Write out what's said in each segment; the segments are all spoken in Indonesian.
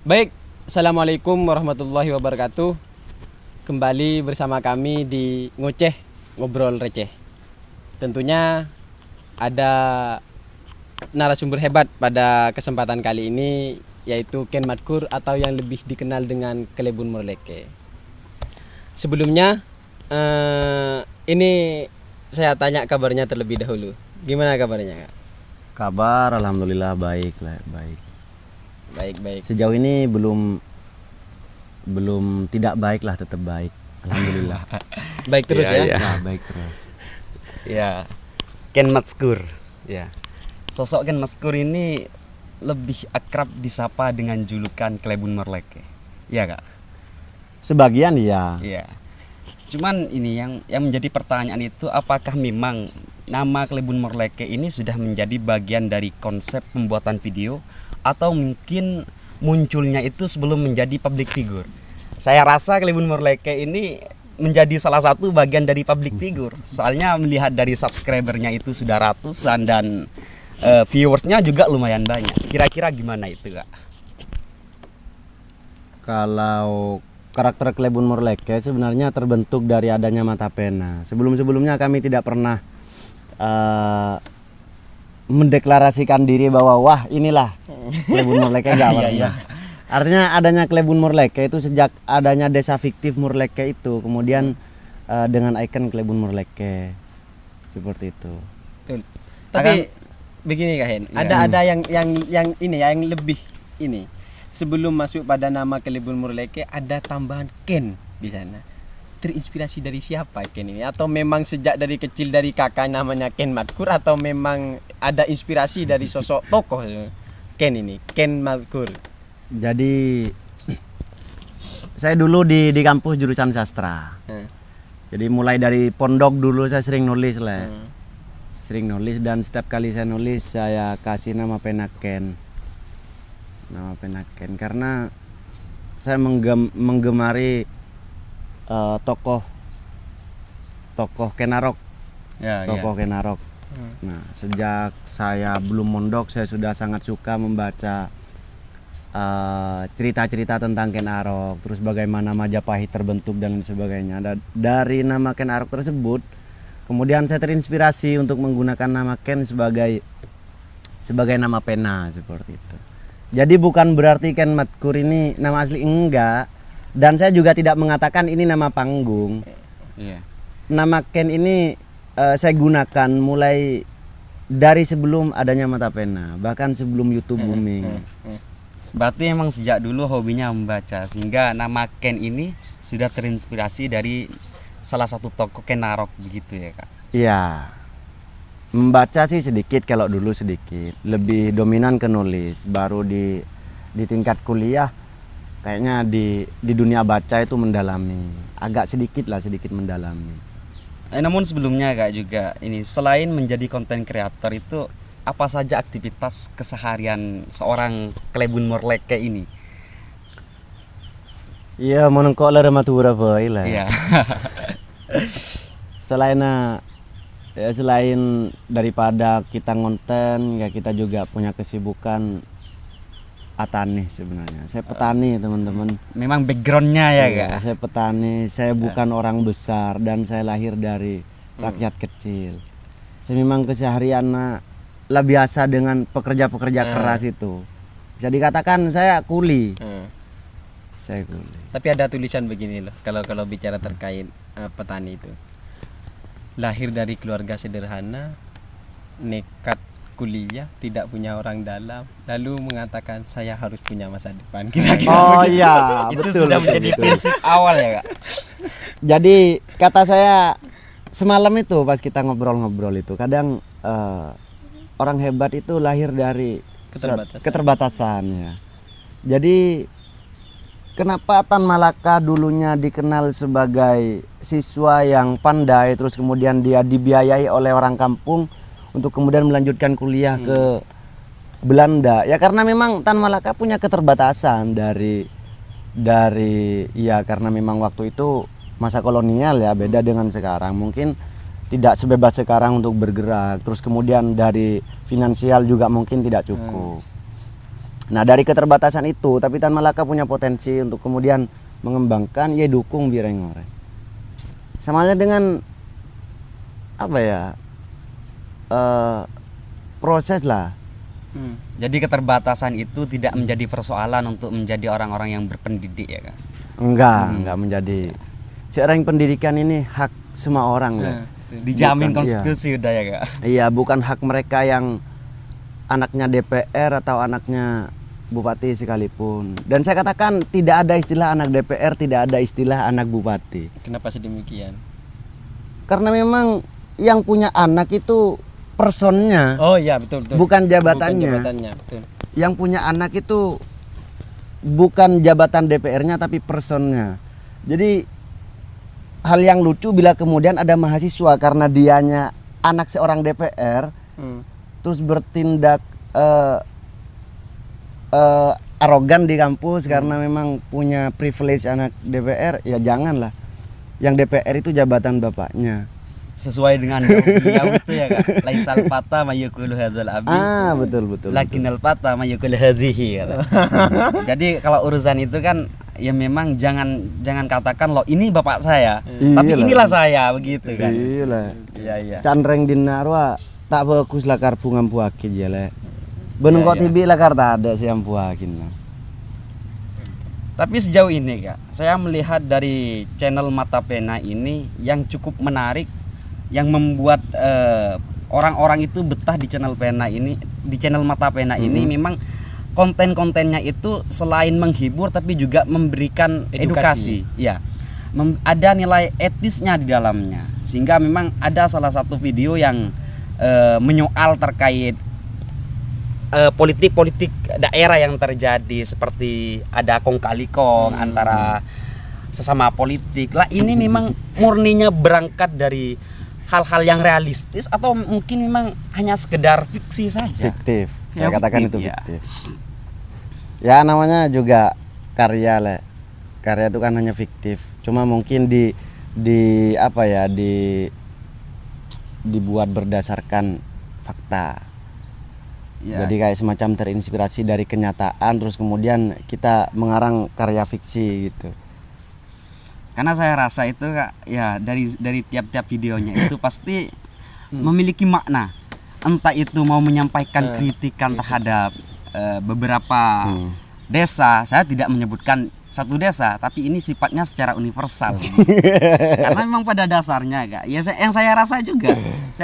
Baik, Assalamualaikum warahmatullahi wabarakatuh. Kembali bersama kami di Ngoceh Ngobrol Receh. Tentunya ada narasumber hebat pada kesempatan kali ini, yaitu Ken Madkur atau yang lebih dikenal dengan Kelebun Morleke. Sebelumnya ini saya tanya kabarnya terlebih dahulu. Gimana kabarnya, Kak? Kabar alhamdulillah baik lah, baik. Baik. Sejauh ini belum tidak baik lah, tetap baik. Alhamdulillah. Baik terus ya. Iya. Nah, baik terus. Ya, Ken Madkur. Ya, sosok Ken Madkur ini lebih akrab disapa dengan julukan Kelebun Morleke. Iya, Kak? Sebagian ya. Iya. Cuman ini yang menjadi pertanyaan itu, apakah memang nama Kelebun Morleke ini sudah menjadi bagian dari konsep pembuatan video, atau mungkin munculnya itu sebelum menjadi public figure? Saya rasa Kelebun Morleke ini menjadi salah satu bagian dari public figure. Soalnya melihat dari subscribernya itu sudah ratusan dan viewersnya juga lumayan banyak. Kira-kira gimana itu, Kak? Kalau karakter Kelebun Morleke sebenarnya terbentuk dari adanya mata pena. Sebelumnya kami tidak pernah mendeklarasikan diri bahwa wah inilah Kelebun Morleke, enggak pernah. Iya. Artinya adanya Kelebun Morleke itu sejak adanya desa fiktif Morleke itu, kemudian dengan ikon Kelebun Morleke seperti itu. Betul. Tapi begini Kak Hen, ada yang ini ya, yang lebih ini. Sebelum masuk pada nama Kelebun Morleke ada tambahan Ken di sana. Terinspirasi dari siapa Ken ini? Atau memang sejak dari kecil dari kakak namanya Ken Madkur, atau memang ada inspirasi dari sosok tokoh Ken ini, Ken Madkur? Jadi saya dulu di kampus jurusan sastra. Jadi mulai dari pondok dulu saya sering nulis lah. Sering nulis, dan setiap kali saya nulis saya kasih nama pena Ken. Nama pena Ken karena saya menggemari tokoh Ken Arok. Tokoh Ken Arok. Nah, sejak saya belum mondok saya sudah sangat suka membaca cerita-cerita tentang Ken Arok, terus bagaimana Majapahit terbentuk dan sebagainya. Dari nama Ken Arok tersebut, kemudian saya terinspirasi untuk menggunakan nama Ken sebagai nama pena seperti itu. Jadi bukan berarti Ken Madkur ini nama asli, enggak. Dan saya juga tidak mengatakan ini nama panggung. Iya. Nama Ken ini saya gunakan mulai dari sebelum adanya mata pena, bahkan sebelum YouTube booming. Berarti emang sejak dulu hobinya membaca, sehingga nama Ken ini sudah terinspirasi dari salah satu tokoh Ken Arok begitu ya, Kak? Iya. Membaca sih sedikit, kalau dulu sedikit. Lebih dominan ke nulis. Baru di tingkat kuliah kayaknya di dunia baca itu mendalami. Agak sedikit mendalami. Namun sebelumnya Kak juga ini, selain menjadi konten kreator itu, apa saja aktivitas keseharian seorang Kelebun Morleke ini? Iya, menengkok lah rematura lah. Iya. Selain daripada kita ngonten, ya kita juga punya kesibukan petani sebenarnya. Saya petani, teman-teman. Memang backgroundnya ya, Iya, Kak? saya petani. Saya bukan orang besar dan saya lahir dari rakyat kecil. Saya memang keseharian lah biasa dengan pekerja-pekerja keras itu. Bisa dikatakan saya kuli. Saya kuli. Tapi ada tulisan begini loh, kalau bicara terkait petani itu. Lahir dari keluarga sederhana, nekat kuliah, tidak punya orang dalam, lalu mengatakan saya harus punya masa depan. Kira-kira Oh begitu. iya, Itu betul. sudah betul, menjadi betul. prinsip awal ya, Kak? Jadi kata saya semalam itu pas kita ngobrol-ngobrol itu, kadang orang hebat itu lahir dari keterbatasan ya. Jadi kenapa Tan Malaka dulunya dikenal sebagai siswa yang pandai, terus kemudian dia dibiayai oleh orang kampung untuk kemudian melanjutkan kuliah ke Belanda? Ya karena memang Tan Malaka punya keterbatasan dari ya karena memang waktu itu masa kolonial ya, beda dengan sekarang. Mungkin tidak sebebas sekarang untuk bergerak, terus kemudian dari finansial juga mungkin tidak cukup. Nah dari keterbatasan itu, tapi Tan Malaka punya potensi untuk kemudian mengembangkan, ya dukung Birengore. Sama halnya dengan apa ya, proses lah. Jadi keterbatasan itu tidak menjadi persoalan untuk menjadi orang-orang yang berpendidik ya Kak? Enggak menjadi. Sekarang pendidikan ini hak semua orang ya. Dijamin Bukan, konstitusi udah ya Kak? Iya, bukan hak mereka yang anaknya DPR atau anaknya bupati sekalipun. Dan saya katakan tidak ada istilah anak DPR, tidak ada istilah anak bupati. Kenapa sedemikian? Karena memang yang punya anak itu personnya, Oh iya betul. bukan jabatannya. Bukan jabatannya, betul. Yang punya anak itu bukan jabatan DPR-nya tapi personnya. Jadi hal yang lucu bila kemudian ada mahasiswa karena dianya anak seorang DPR terus bertindak arogan di kampus karena memang punya privilege anak DPR, ya janganlah. Yang DPR itu jabatan bapaknya. Sesuai dengan beliau itu ya Kak, laisal fata mayukul hadzal abdi. Betul. Lakinnal fata mayukul hadhihi kata. Jadi kalau urusan itu kan ya memang jangan katakan loh ini bapak saya, tapi Iyalah. inilah saya begitu kan. Iya. Candreng dinarwa tak bagus lah karpu ngampuakin ya le. Benung kok Iya. tibi lah karta ada sih ampuakin lah. Tapi sejauh ini Kak, saya melihat dari channel Mata Pena ini yang cukup menarik, yang membuat orang-orang itu betah di channel Pena ini, di channel Mata Pena ini memang konten-kontennya itu selain menghibur tapi juga memberikan edukasi. Ya. Ada nilai etisnya di dalamnya. Sehingga memang ada salah satu video yang menyoal terkait politik-politik daerah yang terjadi, seperti ada kong kali kong antara sesama politik. Lah ini memang murninya berangkat dari hal-hal yang realistis atau mungkin memang hanya sekedar fiksi saja? Fiktif. Ya, Saya katakan fiktif, itu ya. fiktif. Ya namanya juga karya le. Karya itu kan hanya fiktif. Cuma mungkin apa ya, dibuat berdasarkan fakta. Ya. Jadi kayak semacam terinspirasi dari kenyataan terus kemudian kita mengarang karya fiksi gitu. Karena saya rasa itu Kak, ya dari tiap-tiap videonya itu pasti memiliki makna. Entah itu mau menyampaikan kritikan terhadap beberapa desa, saya tidak menyebutkan satu desa, tapi ini sifatnya secara universal. Karena memang pada dasarnya Kak, ya yang saya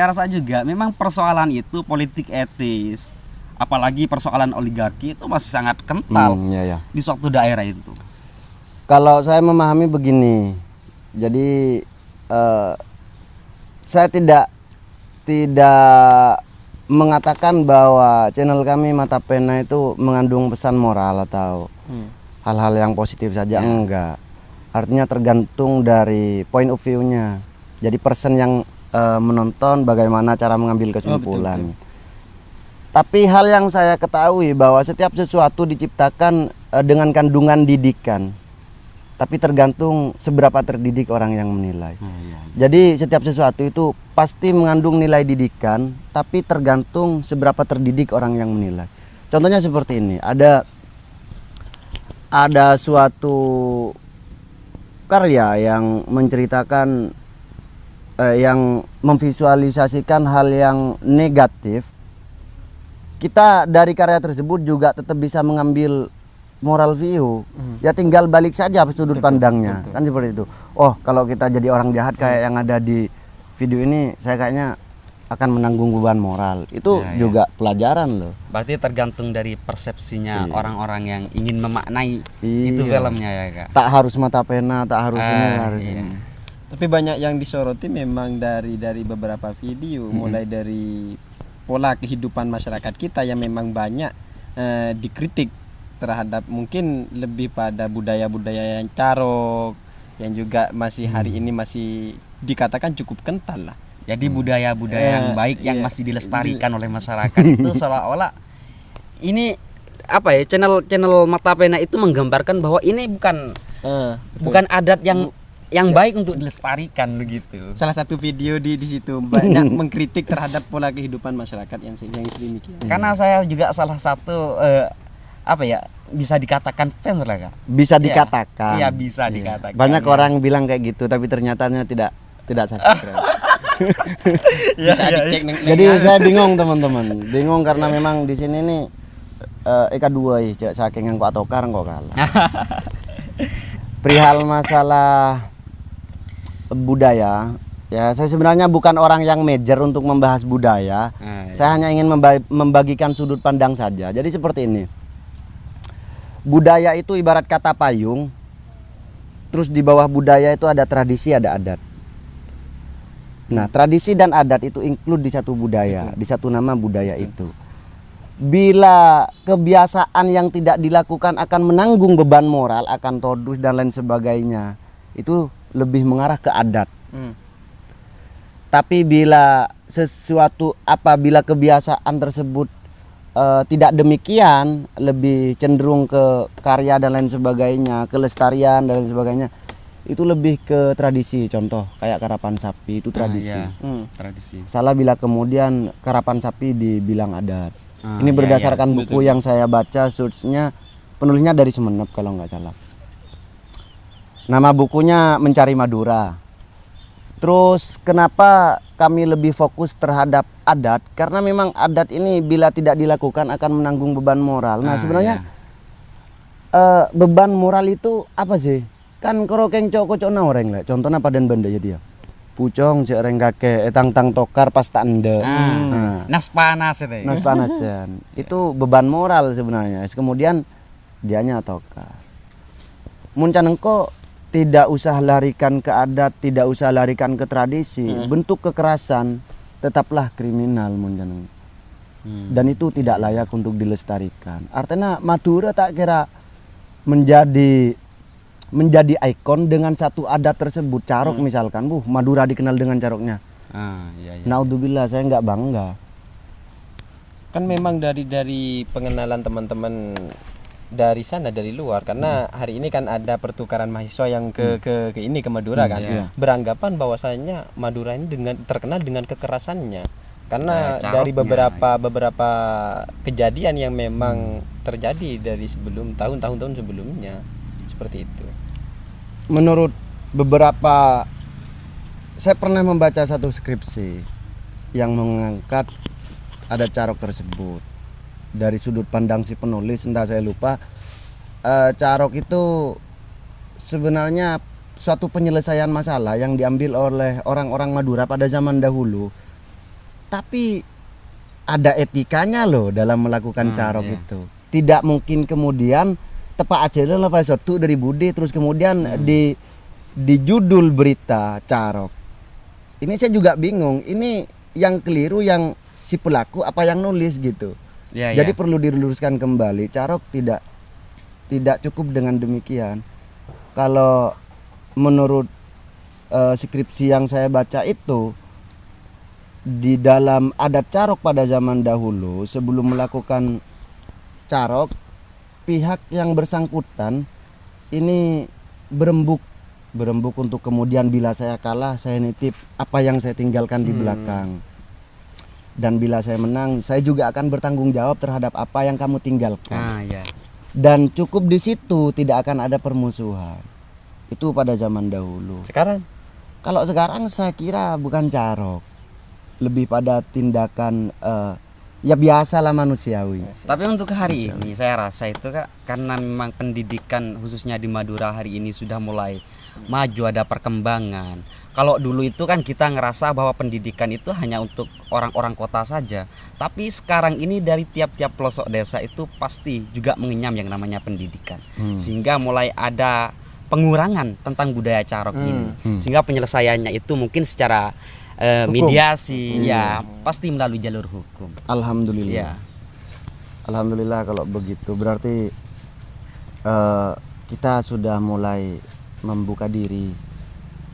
rasa juga memang persoalan itu politik etis, apalagi persoalan oligarki itu masih sangat kental di suatu daerah itu. Kalau saya memahami begini, jadi saya tidak mengatakan bahwa channel kami Mata Pena itu mengandung pesan moral atau hal-hal yang positif saja, enggak. Artinya tergantung dari point of view-nya. Jadi person yang menonton bagaimana cara mengambil kesimpulan. Betul. Tapi hal yang saya ketahui bahwa setiap sesuatu diciptakan dengan kandungan didikan. Tapi tergantung seberapa terdidik orang yang menilai. Jadi setiap sesuatu itu pasti mengandung nilai didikan, tapi tergantung seberapa terdidik orang yang menilai. Contohnya seperti ini, ada suatu karya yang menceritakan, yang memvisualisasikan hal yang negatif. Kita dari karya tersebut juga tetap bisa mengambil moral view, ya tinggal balik saja sudut pandangnya, kan seperti itu. Oh, kalau kita jadi orang jahat kayak yang ada di video ini, saya kayaknya akan menanggung beban moral. Itu juga pelajaran loh. Berarti tergantung dari persepsinya orang-orang yang ingin memaknai itu filmnya ya Kak. Tak harus Mata Pena, tak harus ini, harus ini. Tapi banyak yang disoroti memang dari beberapa video, mulai dari pola kehidupan masyarakat kita yang memang banyak dikritik terhadap mungkin lebih pada budaya-budaya yang carok, yang juga masih hari ini masih dikatakan cukup kental lah. Jadi budaya-budaya yang baik yang masih dilestarikan oleh masyarakat itu seolah-olah ini apa ya, channel Mata Pena itu menggambarkan bahwa ini bukan adat yang baik untuk dilestarikan begitu. Salah satu video di situ banyak mengkritik terhadap pola kehidupan masyarakat yang sedemikian. Karena saya juga salah satu apa ya, bisa dikatakan fans lah Kak. Bisa Iya. dikatakan. Iya, bisa Iya. dikatakan. Banyak Ya. orang bilang kayak gitu, tapi ternyatanya tidak subscribe. Iya, Bisa iya, dicek iya. Jadi saya bingung teman-teman, bingung karena memang di sini nih Eka dua ya, saking yang kok atokar kok kalah. Perihal masalah budaya, ya saya sebenarnya bukan orang yang major untuk membahas budaya. Iya. Saya hanya ingin membagikan sudut pandang saja. Jadi seperti ini. Budaya itu ibarat kata payung. Terus di bawah budaya itu ada tradisi, ada adat. Nah, tradisi dan adat itu include di satu budaya, di satu nama budaya itu. Bila kebiasaan yang tidak dilakukan akan menanggung beban moral, akan todus dan lain sebagainya, itu lebih mengarah ke adat. Tapi bila apabila kebiasaan tersebut tidak demikian, lebih cenderung ke karya dan lain sebagainya, kelestarian dan lain sebagainya, itu lebih ke tradisi. Contoh kayak karapan sapi itu tradisi. Iya. Tradisi. Salah bila kemudian karapan sapi dibilang adat. Iya, Ini berdasarkan iya, buku betul. yang saya baca, source-nya penulisnya dari Sumeneb kalau nggak salah. Nama bukunya Mencari Madura. Terus kenapa kami lebih fokus terhadap adat? Karena memang adat ini bila tidak dilakukan akan menanggung beban moral. Nah sebenarnya beban moral itu apa sih? Kan korokeng cok na orang lah. Contohnya padan benda jadi ya. Pucong cek orang kakek tang tokar pas tak ende. Nah, Nas panas itu. nas panasan. Itu beban moral sebenarnya. Kemudian dianya tokar. Muncan engko tidak usah larikan ke adat, tidak usah larikan ke tradisi. Bentuk kekerasan tetaplah kriminal muncan. Dan itu tidak layak untuk dilestarikan. Artinya Madura tak kira menjadi ikon dengan satu adat tersebut. Carok misalkan, Madura dikenal dengan caroknya. Iya, iya. Naudzubillah, saya nggak bangga. Kan memang dari pengenalan teman-teman dari sana, dari luar, karena hari ini kan ada pertukaran mahasiswa yang ke Madura kan, iya. beranggapan bahwasanya Madura ini terkenal dengan kekerasannya, karena Caroknya, dari beberapa kejadian yang memang terjadi dari sebelum tahun-tahun sebelumnya seperti itu. Menurut beberapa, saya pernah membaca satu skripsi yang mengangkat ada carok tersebut dari sudut pandang si penulis, entah saya lupa. Carok itu sebenarnya suatu penyelesaian masalah yang diambil oleh orang-orang Madura pada zaman dahulu, tapi ada etikanya loh dalam melakukan carok iya. itu. Tidak mungkin kemudian tepat aja lah pas satu dari Budi terus kemudian di judul berita carok. Ini saya juga bingung, ini yang keliru yang si pelaku apa yang nulis gitu. Iya, Jadi iya. perlu diluruskan kembali. Carok tidak cukup dengan demikian. Kalau menurut skripsi yang saya baca itu, di dalam adat carok pada zaman dahulu sebelum melakukan carok, pihak yang bersangkutan ini berembuk untuk kemudian bila saya kalah saya nitip apa yang saya tinggalkan di belakang, dan bila saya menang saya juga akan bertanggung jawab terhadap apa yang kamu tinggalkan. Iya. Dan cukup di situ, tidak akan ada permusuhan. Itu pada zaman dahulu. Sekarang Kalau sekarang saya kira bukan carok, lebih pada tindakan ya biasalah manusiawi. Tapi untuk hari ini saya rasa itu Kak, karena memang pendidikan khususnya di Madura hari ini sudah mulai maju, ada perkembangan. Kalau dulu itu kan kita ngerasa bahwa pendidikan itu hanya untuk orang-orang kota saja. Tapi sekarang ini dari tiap-tiap pelosok desa itu pasti juga mengenyam yang namanya pendidikan. Sehingga mulai ada pengurangan tentang budaya carok ini. Sehingga penyelesaiannya itu mungkin secara mediasi, ya pasti melalui jalur hukum. Alhamdulillah. Ya. Alhamdulillah kalau begitu. Berarti kita sudah mulai membuka diri.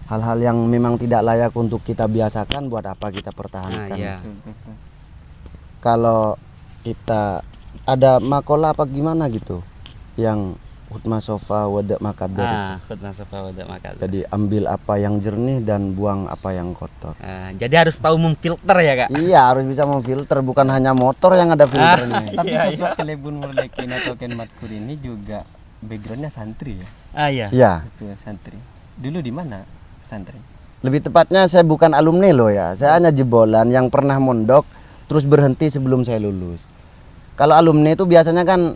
Hal-hal yang memang tidak layak untuk kita biasakan, buat apa kita pertahankan? Iya. Kalau kita ada makola apa gimana gitu yang hutma sofa wadak makadar. Khutbah sofa wadak makadar. Jadi ambil apa yang jernih dan buang apa yang kotor. Jadi harus tahu memfilter ya Kak. Iya, harus bisa memfilter, bukan hanya motor yang ada filternya. Tapi sosok Kelebun Murlekin atau Ken Matkur ini juga backgroundnya santri ya. Iya. Iya. Betul, santri. Dulu di mana santri? Lebih tepatnya saya bukan alumni loh ya. Saya hanya jebolan yang pernah mondok terus berhenti sebelum saya lulus. Kalau alumni itu biasanya kan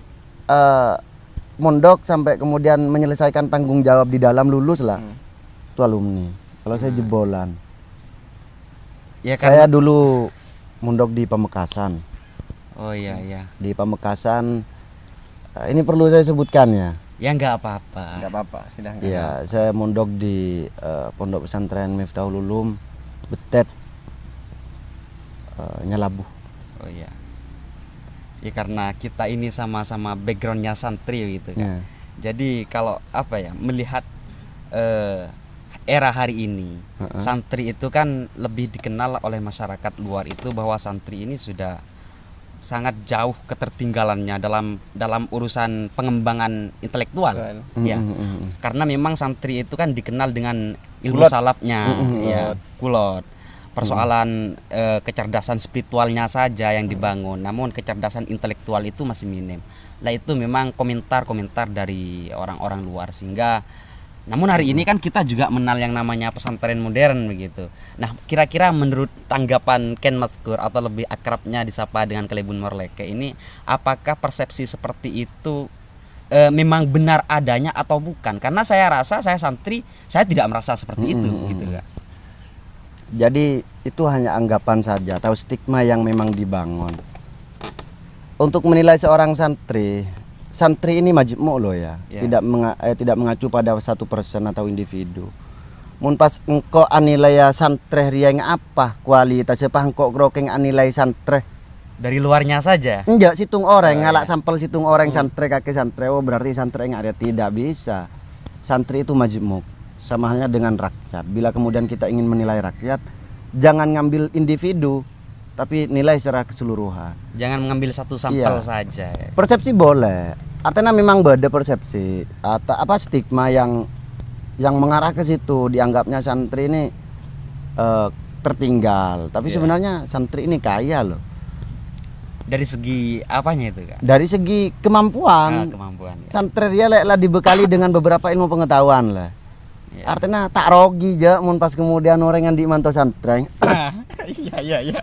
mondok sampai kemudian menyelesaikan tanggung jawab di dalam lulus lah. Itu alumni. Kalau saya jebolan. Ya kan. Saya dulu mondok di Pamekasan. Oh iya. Di Pamekasan ini perlu saya sebutkan ya. Ya nggak apa-apa. Enggak apa-apa, silahkan. Iya, saya mondok di Pondok Pesantren Miftahul Ulum Betet Nyalabuh. Oh iya. Ya karena kita ini sama-sama backgroundnya santri gitu kan. Ya. Jadi kalau apa ya, melihat era hari ini, santri itu kan lebih dikenal oleh masyarakat luar itu bahwa santri ini sudah sangat jauh ketertinggalannya dalam urusan pengembangan intelektual. Ya. Karena memang santri itu kan dikenal dengan ilmu salafnya, ya, kulot. Persoalan kecerdasan spiritualnya saja yang dibangun, namun kecerdasan intelektual itu masih minim. Lah itu memang komentar-komentar dari orang-orang luar, sehingga namun hari ini kan kita juga mengenal yang namanya pesantren modern begitu. Nah, kira-kira menurut tanggapan Ken Matkur atau lebih akrabnya disapa dengan Kelebun Morleke ini, apakah persepsi seperti itu memang benar adanya atau bukan? Karena saya rasa saya santri, saya tidak merasa seperti itu gitu Kak. Jadi itu hanya anggapan saja atau stigma yang memang dibangun. Untuk menilai seorang santri ini majmuk loh ya. Tidak mengacu pada satu person atau individu. Mun pas engkau anilai santreh ria yang apa kualitasnya, apa engkau grokeng anilai santreh dari luarnya saja. Enggak, situng orang ngalak sampel situng orang santre kaki santre, oh berarti santre nggak ada, tidak bisa. Santri itu majmuk, sama halnya dengan rakyat. Bila kemudian kita ingin menilai rakyat, jangan ngambil individu, tapi nilai secara keseluruhan. Jangan mengambil satu sampel saja. Persepsi boleh, artinya memang beda persepsi atau apa stigma yang mengarah ke situ, dianggapnya santri ini tertinggal. Tapi sebenarnya santri ini kaya loh. Dari segi apanya itu Kak? Dari segi kemampuan. Kemampuan. Ya. Santri dia lah dibekali dengan beberapa ilmu pengetahuan lah. Ya. Artinya tak rogi aja mun pas kemudian orang yang dimantau santri. Iya.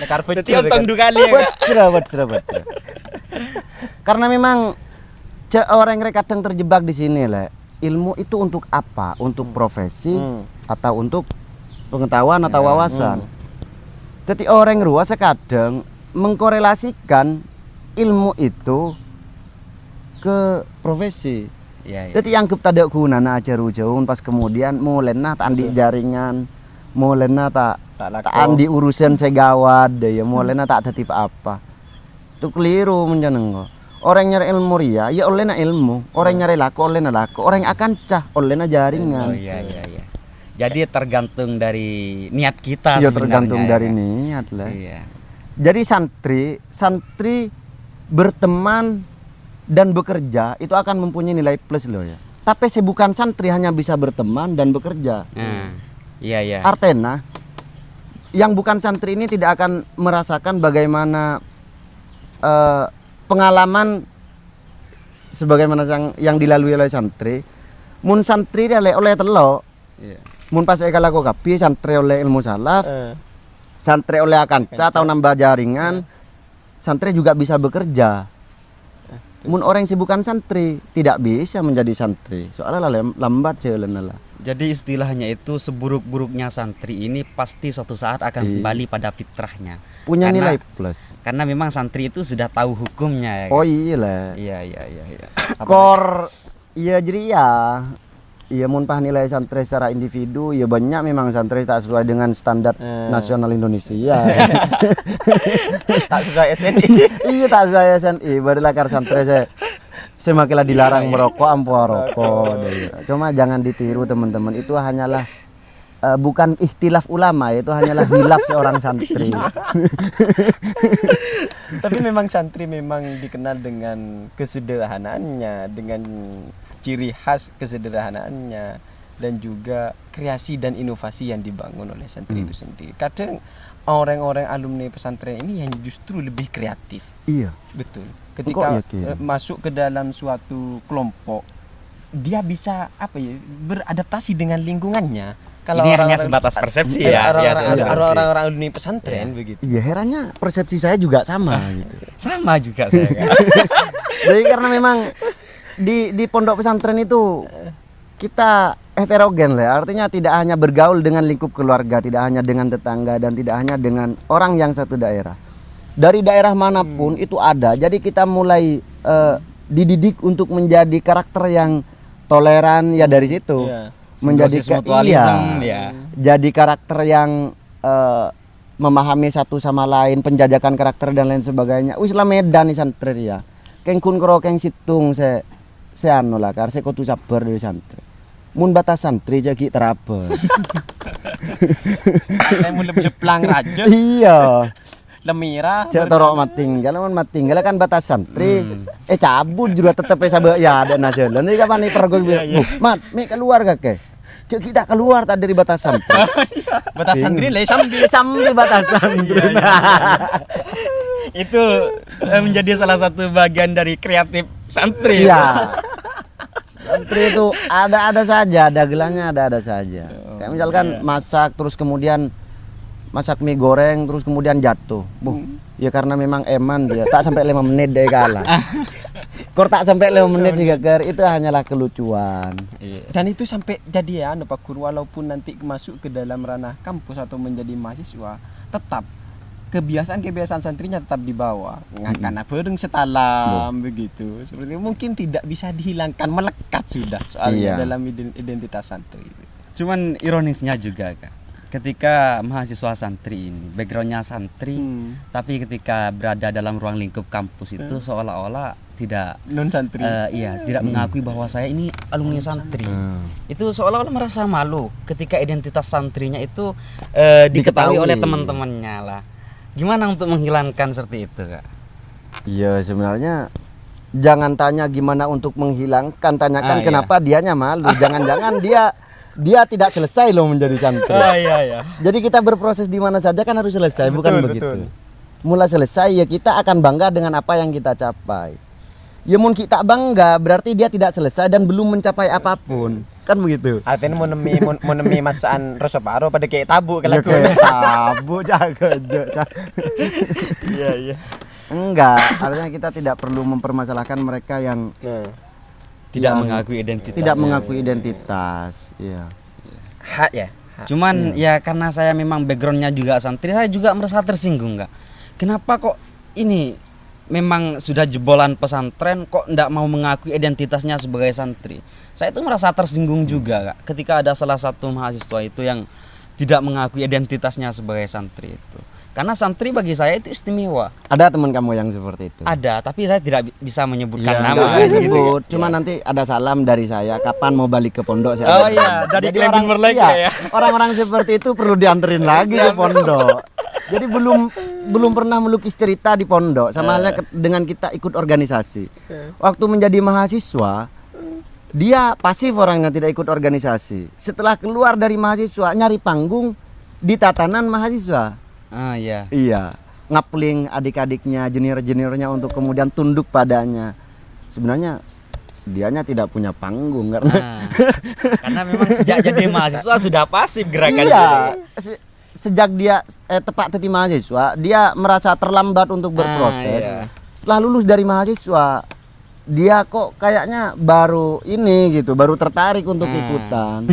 Nekar Jadi ontong dua kali ya Kak. Bacra. Karena memang orang yang kadang terjebak di sini lah. Ilmu itu untuk apa? Untuk profesi atau untuk pengetahuan atau wawasan? Jadi orang luas kadang mengkorelasikan ilmu itu ke profesi. Jadi anggap tak gunana aja rujung pas kemudian mulena tak andi jaringan, mulena tak andi urusan segawat deh, mulena tak tertib apa. Itu keliru menjeneng. Orang nyari ilmu ria, ya oleh na ilmu. Orang nyari laku, oleh na laku. Orang akan cah, oleh na jaringan. Oh iya. Jadi tergantung dari niat kita ya, sebenarnya. Tergantung dari niat lah. Iya. Jadi santri berteman dan bekerja itu akan mempunyai nilai plus loh ya. Tapi saya bukan santri hanya bisa berteman dan bekerja. Iya. Artena yang bukan santri ini tidak akan merasakan bagaimana pengalaman sebagaimana yang dilalui oleh santri. Mun santri dia oleh telo. Mun pas eka laku kapi santri oleh ilmu salaf. Santri oleh akanca atau nambah jaringan. Santri juga bisa bekerja. Mun orang yang bukan santri tidak bisa menjadi santri. Soalnya lambat jalan lah. Jadi istilahnya itu seburuk-buruknya santri ini pasti suatu saat akan kembali pada fitrahnya. Punya nilai plus. Karena memang santri itu sudah tahu hukumnya. Ya, oh iya lah. Iya. Kor iya jadi ya. Iya mun pah nilai santri secara individu ya banyak memang santri tak sesuai dengan standar nasional Indonesia. Tak sesuai SNI. Iya tak sesuai SNI. Barulah kar santri saya semakinlah dilarang merokok, ampuh rokok. Cuma jangan ditiru teman-teman. Itu hanyalah bukan ikhtilaf ulama, itu hanyalah hilaf seorang santri. Tapi memang santri memang dikenal dengan kesederhanaannya, dengan ciri khas kesederhanaannya, dan juga kreasi dan inovasi yang dibangun oleh santri itu sendiri. Kadang orang-orang alumni pesantren ini yang justru lebih kreatif. Iya. Betul. Ketika yakin? masuk ke dalam suatu kelompok, dia bisa beradaptasi dengan lingkungannya. Kalau Ini hanya sebatas persepsi ya. Orang-orang alumni pesantren begitu. Iya, herannya persepsi saya juga sama gitu. Sama juga saya, Kak. Jadi karena memang di pondok pesantren itu kita heterogen lah, artinya tidak hanya bergaul dengan lingkup keluarga, tidak hanya dengan tetangga, dan tidak hanya dengan orang yang satu daerah. Dari daerah manapun itu ada. Jadi kita mulai dididik untuk menjadi karakter yang toleran ya dari situ. Menjadi mutualisme ya. Jadi karakter yang memahami satu sama lain, penjajakan karakter dan lain sebagainya. Wis lah medan nih santri ya. Keng kun kro keng situng se anu lah kar se kudu sabar dari santri. Mun batas santri jadi terabas. Saya mau lebih plang raja. Iya. Lemira. Cek torok matinggal, mun matinggal kan batas santri. Cabut juga tetep sabar ya ada aja. Lan iki kapan nih pergo mat, mi keluar kakek. Cek kita keluar tak dari batas santri. Batas santri le sambil batas santri. Itu menjadi salah satu bagian dari kreatif santri. Iya. Santri itu ada saja, dagelannya ada saja. Kayak misalkan masak terus kemudian masak mie goreng terus kemudian jatuh. Ya karena memang eman dia, tak sampai 5 menit deh kalah. Kor tak sampai 5 menit juga itu hanyalah kelucuan. Dan itu sampai jadi ya Pak Kur, walaupun nanti masuk ke dalam ranah kampus atau menjadi mahasiswa, tetap kebiasaan santrinya tetap dibawa. Karena bareng setalam begitu. Seperti mungkin tidak bisa dihilangkan, melekat sudah soalnya dalam identitas santri. Cuman ironisnya juga, Kak. Ketika mahasiswa santri ini backgroundnya santri, tapi ketika berada dalam ruang lingkup kampus itu seolah-olah tidak non santri. Tidak mengakui bahwa saya ini alumni santri. Itu seolah-olah merasa malu ketika identitas santrinya itu diketahui oleh teman-temannya lah. Gimana untuk menghilangkan seperti itu, Kak? Iya, sebenarnya jangan tanya gimana untuk menghilangkan, tanyakan kenapa dianya malu. Jangan-jangan dia tidak selesai loh menjadi santri. Jadi kita berproses di mana saja kan harus selesai, bukan begitu. Mulai selesai ya kita akan bangga dengan apa yang kita capai. Ya mun kita bangga berarti dia tidak selesai dan belum mencapai apapun. Kan begitu. Artinya mau nemi masaan rasa paro pada kayak tabu kalau tabu jaga. Iya. Enggak, artinya kita tidak perlu mempermasalahkan mereka yang tidak mengakui identitas. Tidak mengakui identitas, iya. Hak ya. Cuman ya karena saya memang backgroundnya juga santri, saya juga merasa tersinggung, Kak. Kenapa kok ini memang sudah jebolan pesantren kok ndak mau mengakui identitasnya sebagai santri? Saya itu merasa tersinggung juga, Kak, ketika ada salah satu mahasiswa itu yang tidak mengakui identitasnya sebagai santri itu. Karena santri bagi saya itu istimewa. Ada teman kamu yang seperti itu? Ada, tapi saya tidak bisa menyebutkan nama. Disebut, cuma nanti ada salam dari saya. Kapan mau balik ke pondok? Dari Klebin Merleke ya. Orang-orang seperti itu perlu dianterin lagi ke pondok. Jadi belum pernah melukis cerita di pondok. Sama halnya dengan kita ikut organisasi. Waktu menjadi mahasiswa, dia pasif orangnya, tidak ikut organisasi. Setelah keluar dari mahasiswa, nyari panggung di tatanan mahasiswa. Iya, ngapling adik-adiknya, junior-juniornya untuk kemudian tunduk padanya. Sebenarnya dianya tidak punya panggung karena memang sejak jadi mahasiswa sudah pasif gerakannya. Iya, sejak dia tepat di mahasiswa, dia merasa terlambat untuk berproses. Setelah lulus dari mahasiswa, dia kok kayaknya baru ini gitu, baru tertarik untuk ikutan.